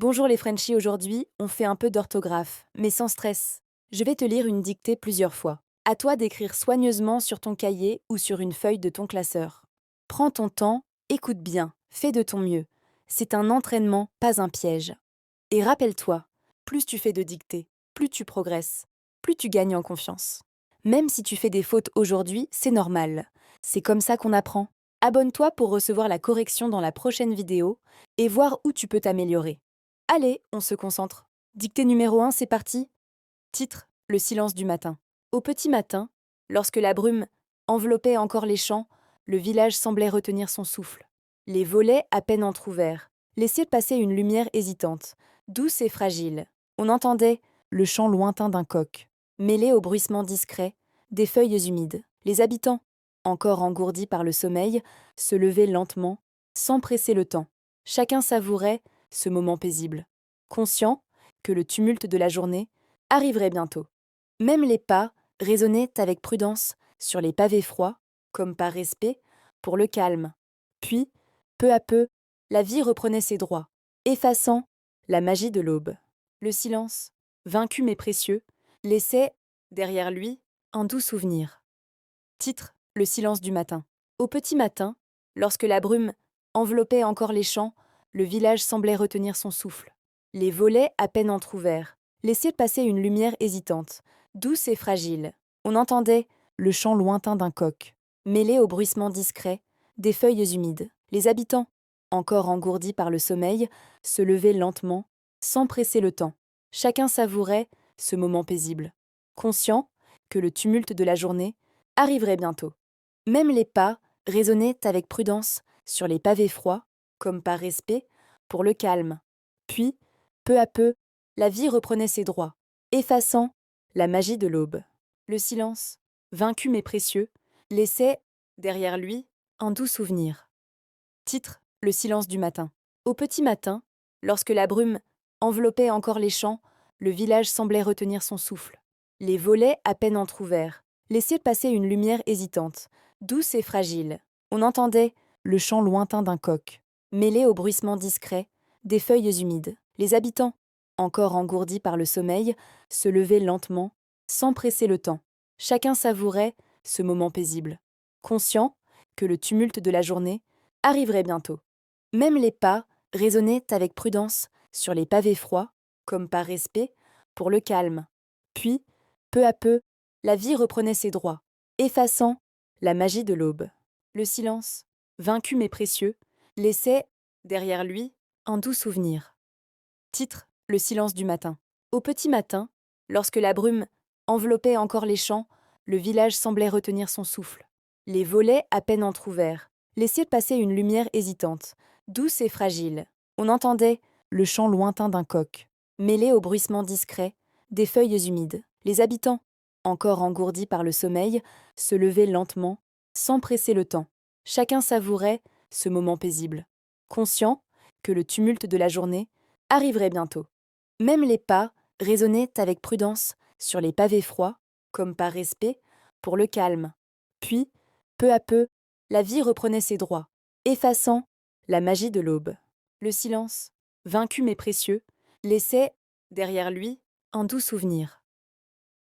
Bonjour les Frenchies, aujourd'hui, on fait un peu d'orthographe, mais sans stress. Je vais te lire une dictée plusieurs fois. À toi d'écrire soigneusement sur ton cahier ou sur une feuille de ton classeur. Prends ton temps, écoute bien, fais de ton mieux. C'est un entraînement, pas un piège. Et rappelle-toi, plus tu fais de dictées, plus tu progresses, plus tu gagnes en confiance. Même si tu fais des fautes aujourd'hui, c'est normal. C'est comme ça qu'on apprend. Abonne-toi pour recevoir la correction dans la prochaine vidéo et voir où tu peux t'améliorer. Allez, on se concentre. Dictée numéro 1, c'est parti. Titre, le silence du matin. Au petit matin, lorsque la brume enveloppait encore les champs, le village semblait retenir son souffle. Les volets à peine entr'ouverts laissaient passer une lumière hésitante, douce et fragile. On entendait le chant lointain d'un coq, mêlé au bruissement discret des feuilles humides. Les habitants, encore engourdis par le sommeil, se levaient lentement, sans presser le temps. Chacun savourait ce moment paisible, conscient que le tumulte de la journée arriverait bientôt. Même les pas résonnaient avec prudence sur les pavés froids, comme par respect, pour le calme. Puis, peu à peu, la vie reprenait ses droits, effaçant la magie de l'aube. Le silence, vaincu mais précieux, laissait, derrière lui, un doux souvenir. Titre, le silence du matin. Au petit matin, lorsque la brume enveloppait encore les champs, le village semblait retenir son souffle. Les volets à peine entr'ouverts laissaient passer une lumière hésitante, douce et fragile. On entendait le chant lointain d'un coq, mêlé au bruissement discret des feuilles humides. Les habitants, encore engourdis par le sommeil, se levaient lentement, sans presser le temps. Chacun savourait ce moment paisible, conscient que le tumulte de la journée arriverait bientôt. Même les pas résonnaient avec prudence sur les pavés froids, comme par respect, pour le calme. Puis, peu à peu, la vie reprenait ses droits, effaçant la magie de l'aube. Le silence, vaincu mais précieux, laissait, derrière lui, un doux souvenir. Titre, le silence du matin. Au petit matin, lorsque la brume enveloppait encore les champs, le village semblait retenir son souffle. Les volets à peine entr'ouverts laissaient passer une lumière hésitante, douce et fragile. On entendait le chant lointain d'un coq, mêlé au bruissement discret des feuilles humides. Les habitants, encore engourdis par le sommeil, se levaient lentement, sans presser le temps. Chacun savourait ce moment paisible, conscient que le tumulte de la journée arriverait bientôt. Même les pas résonnaient avec prudence sur les pavés froids, comme par respect, pour le calme. Puis, peu à peu, la vie reprenait ses droits, effaçant la magie de l'aube. Le silence, vaincu mais précieux, laissait, derrière lui, un doux souvenir. Titre, le silence du matin. Au petit matin, lorsque la brume enveloppait encore les champs, le village semblait retenir son souffle. Les volets à peine entr'ouverts laissaient passer une lumière hésitante, douce et fragile. On entendait le chant lointain d'un coq, mêlé au bruissement discret des feuilles humides. Les habitants, encore engourdis par le sommeil, se levaient lentement, sans presser le temps. Chacun savourait ce moment paisible, conscient que le tumulte de la journée arriverait bientôt. Même les pas résonnaient avec prudence sur les pavés froids, comme par respect, pour le calme. Puis, peu à peu, la vie reprenait ses droits, effaçant la magie de l'aube. Le silence, vaincu mais précieux, laissait, derrière lui, un doux souvenir.